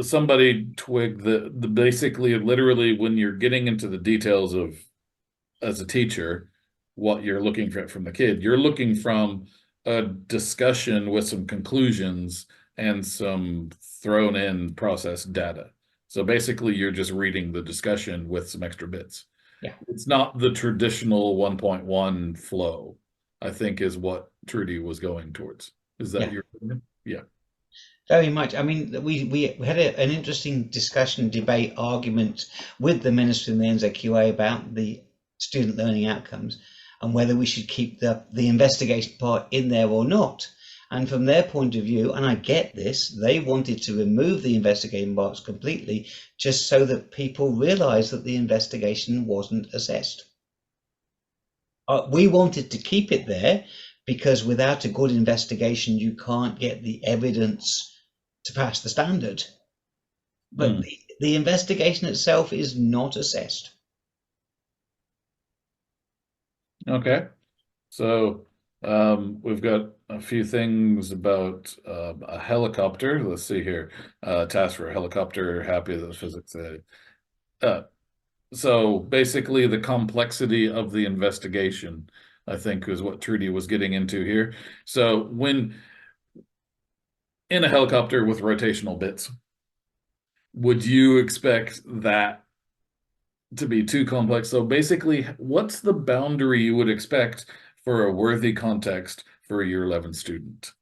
Somebody twigged the basically literally when you're getting into the details of, as a teacher, what you're looking for from the kid, you're looking from a discussion with some conclusions and some thrown in processed data. So basically, you're just reading the discussion with some extra bits. Yeah. It's not the traditional 1.1 flow, I think, is what Trudy was going towards. Is that Yeah. your opinion? Yeah. Very much. I mean, we had an interesting discussion, debate, argument with the Minister and the NZQA about the student learning outcomes and whether we should keep the investigation part in there or not. And from their point of view, and I get this, they wanted to remove the investigating parts completely just so that people realize that the investigation wasn't assessed. We wanted to keep it there because without a good investigation, you can't get the evidence to pass the standard. But the investigation itself is not assessed. Okay. So we've got a few things about a helicopter. Let's see here. Task for a helicopter, happy that the physics. So basically the complexity of the investigation, I think, is what Trudy was getting into here. So when in a helicopter with rotational bits, would you expect that to be too complex? So basically, what's the boundary you would expect for a worthy context for a year 11 student?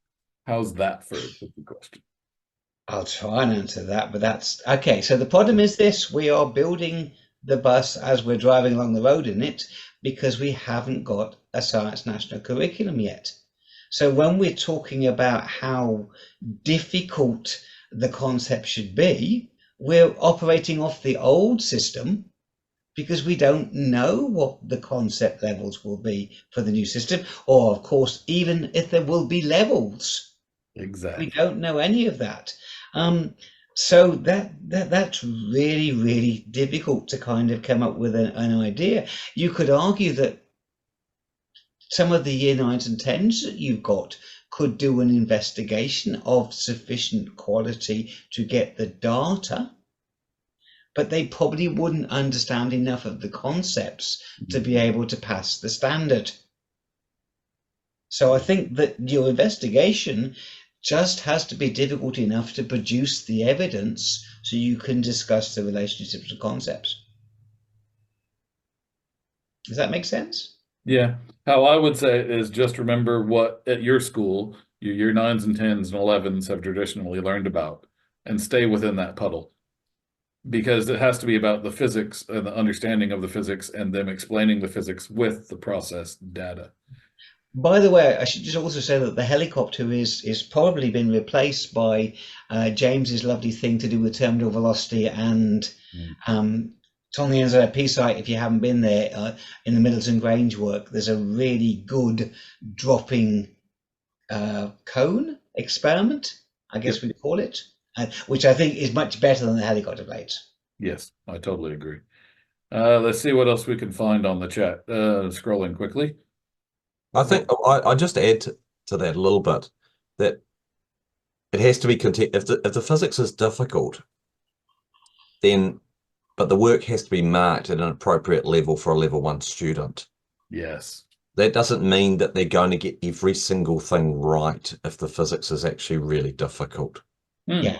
How's that for a tricky question? I'll try and answer that, but that's okay. So the problem is this: we are building the bus as we're driving along the road in it because we haven't got a science national curriculum yet. So when we're talking about how difficult the concept should be, we're operating off the old system because we don't know what the concept levels will be for the new system, or of course, even if there will be levels. Exactly. We don't know any of that. So that's really, really difficult to kind of come up with an idea. You could argue that some of the year 9s and 10s that you've got could do an investigation of sufficient quality to get the data, but they probably wouldn't understand enough of the concepts to be able to pass the standard. So I think that your investigation just has to be difficult enough to produce the evidence so you can discuss the relationships of concepts. Does that make sense? Yeah. How I would say it is just remember what at your school, your year 9s and 10s and 11s have traditionally learned about and stay within that puddle. Because it has to be about the physics and the understanding of the physics and them explaining the physics with the processed data. By the way, I should just also say that the helicopter is probably been replaced by James's lovely thing to do with terminal velocity and it's on the NZP site. If you haven't been there, in the Middleton Grange work, there's a really good dropping cone experiment, I guess we call it, which I think is much better than the helicopter blades. Yes, I totally agree. Let's see what else we can find on the chat. Scrolling quickly. I think I just add to that a little bit that it has to be if the physics is difficult, then but the work has to be marked at an appropriate level for a level 1 student. Yes. That doesn't mean that they're going to get every single thing right if the physics is actually really difficult. Yeah.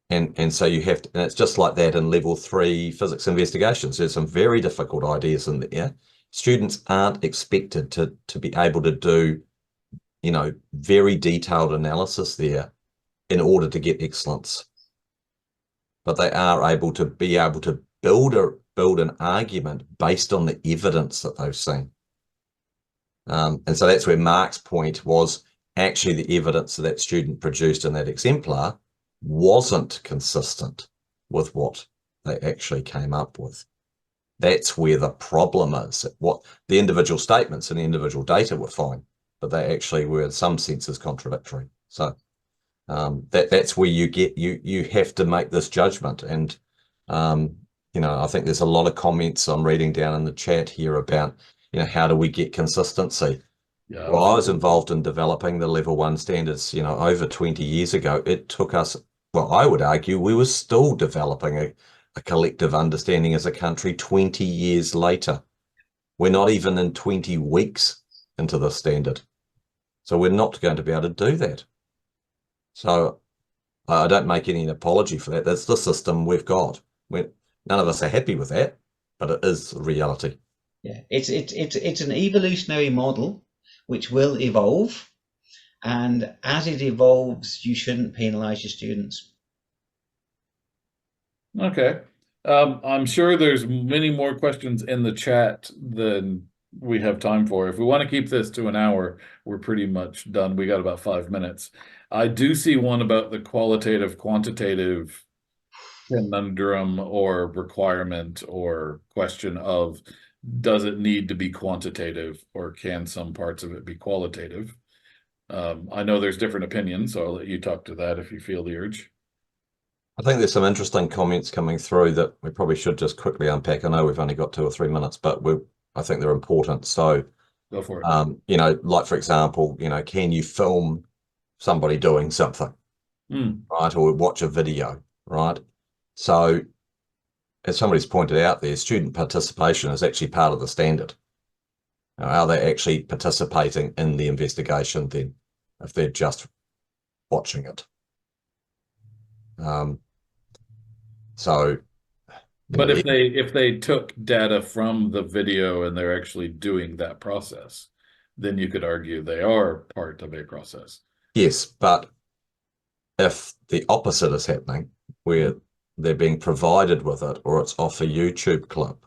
And so you have to, and it's just like that in level 3 physics investigations. There's some very difficult ideas in there. Students aren't expected to be able to do, very detailed analysis there in order to get excellence. But they are able to build an argument based on the evidence that they've seen. And so that's where Mark's point was actually the evidence that student produced in that exemplar wasn't consistent with what they actually came up with. That's where the problem is. What the individual statements and the individual data were fine, but they actually were in some senses contradictory. So that's where you have to make this judgment. And I think there's a lot of comments I'm reading down in the chat here about how do we get consistency. Yeah. Well, I was involved in developing the level 1 standards over 20 years ago. It took us, well, I would argue we were still developing a collective understanding as a country 20 years later. We're not even in 20 weeks into the standard. So we're not going to be able to do that. So I don't make any apology for that. That's the system we've got. None of us are happy with that, but it is a reality. Yeah, it's an evolutionary model which will evolve, and as it evolves, you shouldn't penalize your students. Okay. I'm sure there's many more questions in the chat than we have time for. If we want to keep this to an hour, we're pretty much done. We got about 5 minutes. I do see one about the qualitative, quantitative conundrum or requirement or question of, does it need to be quantitative, or can some parts of it be qualitative? I know there's different opinions, so I'll let you talk to that if you feel the urge. I think there's some interesting comments coming through that we probably should just quickly unpack. I know we've only got 2 or 3 minutes, but I think they're important. So, Go for it. you know, like for example, you know, can you film somebody doing something, right? Or watch a video, right? So, as somebody's pointed out there, student participation is actually part of the standard. Now, are they actually participating in the investigation then, if they're just watching it? So, But if they took data from the video and they're actually doing that process, then you could argue they are part of a process. yes, but if the opposite is happening, where they're being provided with it, or it's off a YouTube clip,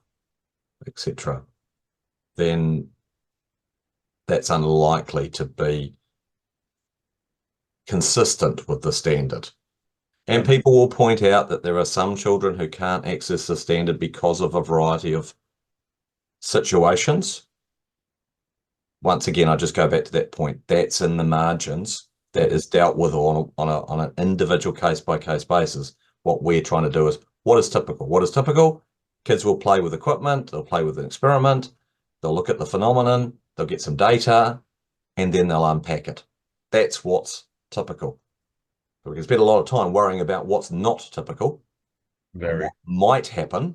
etc., then that's unlikely to be consistent with the standard. And people will point out that there are some children who can't access the standard because of a variety of situations. Once again, I just go back to that point. That's in the margins. That is dealt with on an individual case-by-case basis. What we're trying to do is, what is typical? What is typical? Kids will play with equipment. They'll play with an experiment. They'll look at the phenomenon. They'll get some data, and then they'll unpack it. That's what's typical. We can spend a lot of time worrying about what's not typical, what might happen.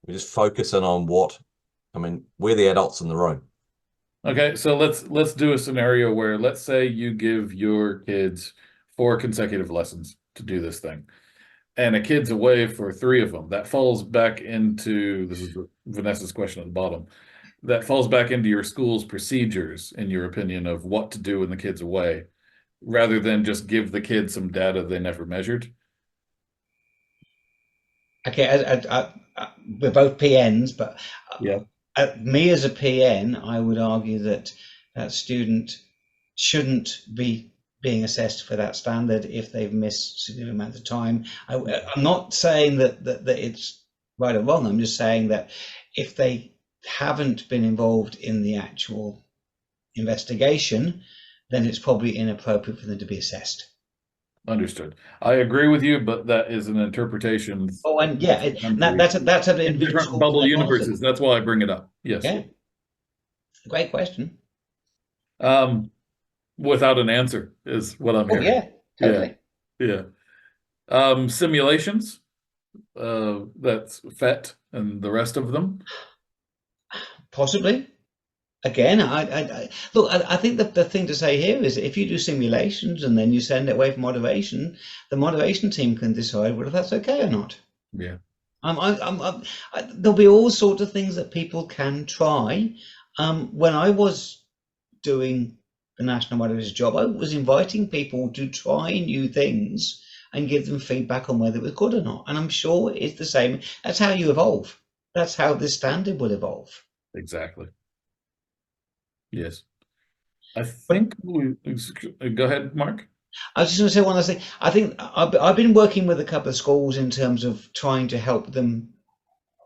We just focus in on we're the adults in the room. Okay, so let's do a scenario where, let's say you give your kids 4 consecutive lessons to do this thing, and a kid's away for 3 of them. That falls back into, this is Vanessa's question at the bottom, that falls back into your school's procedures, in your opinion, of what to do when the kid's away, rather than just give the kids some data they never measured. Okay, we're both PNs, but yeah, me as a PN, I would argue that that student shouldn't be being assessed for that standard if they've missed a significant amount of time. I'm not saying that it's right or wrong. I'm just saying that if they haven't been involved in the actual investigation, then it's probably inappropriate for them to be assessed. Understood. I agree with you, but that is an interpretation. Oh, and yeah, that's an in different bubble universes. That's why I bring it up. Yes. Yeah. Great question. Without an answer is what I'm hearing. Yeah, totally. Yeah. Simulations. That's FET and the rest of them. Possibly. Again, look, I think the thing to say here is, if you do simulations and then you send it away for moderation, the moderation team can decide whether that's okay or not. Yeah. There'll be all sorts of things that people can try. When I was doing the National Moderators job, I was inviting people to try new things and give them feedback on whether it was good or not. And I'm sure it's the same. That's how you evolve. That's how this standard will evolve. Exactly. Yes. I think go ahead, Mark. I was just going to say one last thing. I think I've been working with a couple of schools in terms of trying to help them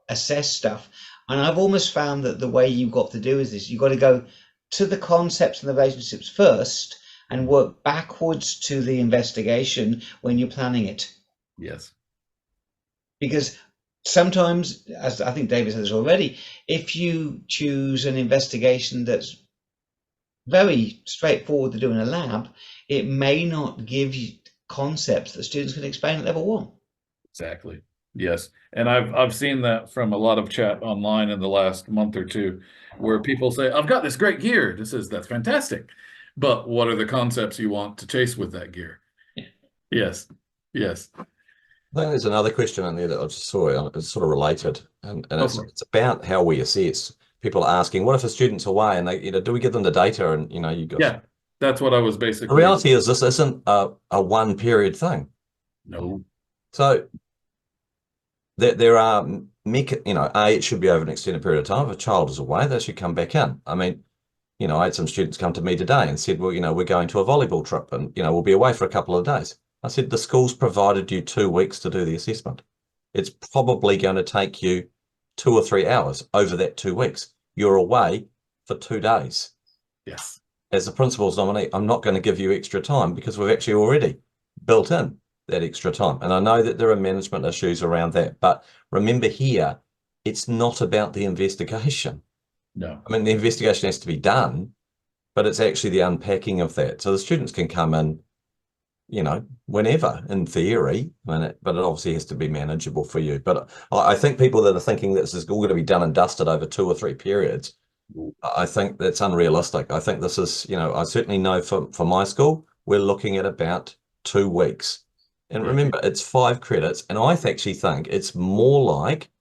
assess stuff. And I've almost found that the way you've got to do is this. You've got to go to the concepts and the relationships first and work backwards to the investigation when you're planning it. Yes. Because sometimes, as I think David says already, if you choose an investigation that's very straightforward to do in a lab, it may not give you concepts that students can explain at level 1. Exactly. Yes. And I've seen that from a lot of chat online in the last month or two, where people say, I've got this great gear. That's fantastic. But what are the concepts you want to chase with that gear? Yeah. Yes. Yes. I think there's another question in there that I just saw. It's sort of related, and it's about how we assess. People are asking, what if a student's away and they, do we give them the data? And you got. Yeah, that's what I was The basically. reality is this isn't a one period thing. No. So there are it should be over an extended period of time. If a child is away, they should come back in. I mean, I had some students come to me today and said, well, we're going to a volleyball trip and, we'll be away for a couple of days. I said, the school's provided you 2 weeks to do the assessment. It's probably going to take you 2 or 3 hours over that 2 weeks. You're away for 2 days. Yes. As the principal's nominee, I'm not going to give you extra time because we've actually already built in that extra time. And I know that there are management issues around that, but remember here, it's not about the investigation. No. I mean, the investigation has to be done, but it's actually the unpacking of that. So the students can come in, whenever in theory, but it obviously has to be manageable for you. But I think people that are thinking that this is all going to be done and dusted over 2 or 3 periods, I think that's unrealistic. I think this is, I certainly know for my school, we're looking at about 2 weeks. And remember, it's 5 credits. And I actually think it's more like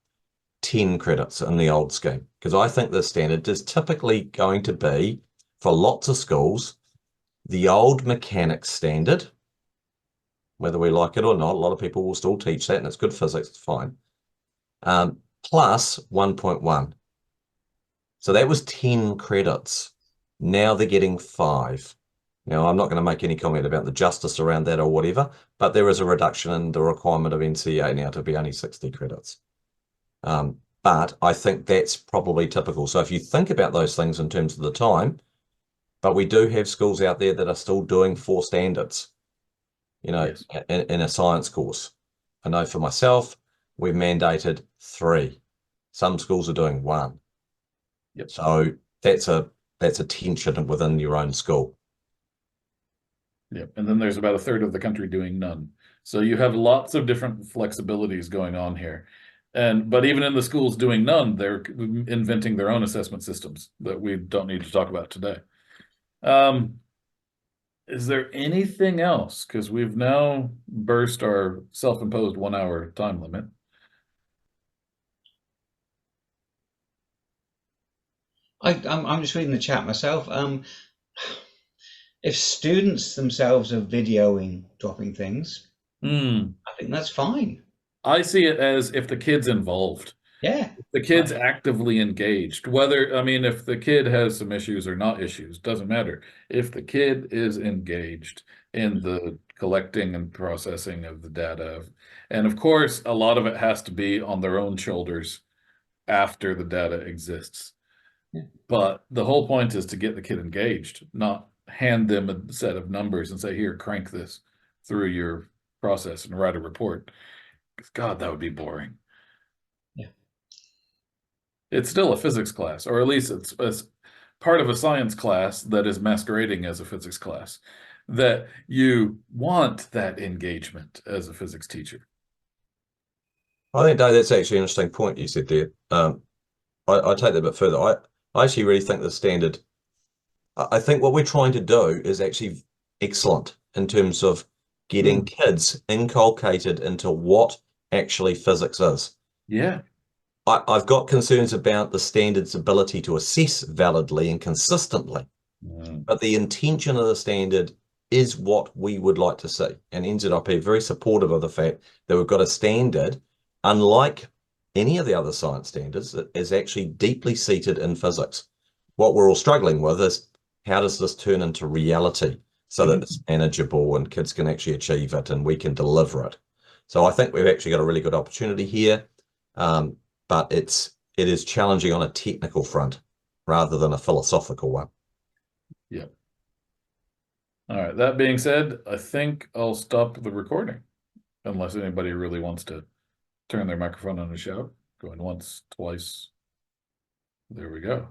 10 credits in the old scheme, because I think the standard is typically going to be, for lots of schools, the old mechanics standard, whether we like it or not. A lot of people will still teach that, and it's good physics, it's fine, plus 1.1. So that was 10 credits. Now they're getting 5. Now, I'm not going to make any comment about the justice around that or whatever, but there is a reduction in the requirement of NCEA now to be only 60 credits. But I think that's probably typical. So if you think about those things in terms of the time, but we do have schools out there that are still doing 4 standards, Yes. in a science course. I know for myself, we've mandated 3. Some schools are doing 1. Yep. So that's a tension within your own school. Yep. And then there's about a third of the country doing none. So you have lots of different flexibilities going on here. But even in the schools doing none, they're inventing their own assessment systems that we don't need to talk about today. Is there anything else? Because we've now burst our self-imposed 1-hour time limit. I'm just reading the chat myself. If students themselves are videoing dropping things, I think that's fine. I see it as if the kid's involved. Yeah. If the kid's actively engaged, if the kid has some issues or not issues, doesn't matter. If the kid is engaged in the collecting and processing of the data, and of course, a lot of it has to be on their own shoulders after the data exists. Yeah. But the whole point is to get the kid engaged, not hand them a set of numbers and say, here, crank this through your process and write a report. God, that would be boring. Yeah. It's still a physics class, or at least it's part of a science class that is masquerading as a physics class, that you want that engagement as a physics teacher. I think, Dave, that's actually an interesting point you said there. I take that a bit further. I actually really think the standard, I think what we're trying to do is actually excellent in terms of getting kids inculcated into what actually physics is. Yeah. I've got concerns about the standard's ability to assess validly and consistently, but the intention of the standard is what we would like to see. And NZIP are very supportive of the fact that we've got a standard, unlike any of the other science standards, that is actually deeply seated in physics. What we're all struggling with is, how does this turn into reality so that it's manageable and kids can actually achieve it and we can deliver it? So I think we've actually got a really good opportunity here. But it is challenging on a technical front rather than a philosophical one. Yeah. All right. That being said, I think I'll stop the recording unless anybody really wants to turn their microphone on and shout. Going once, twice. There we go.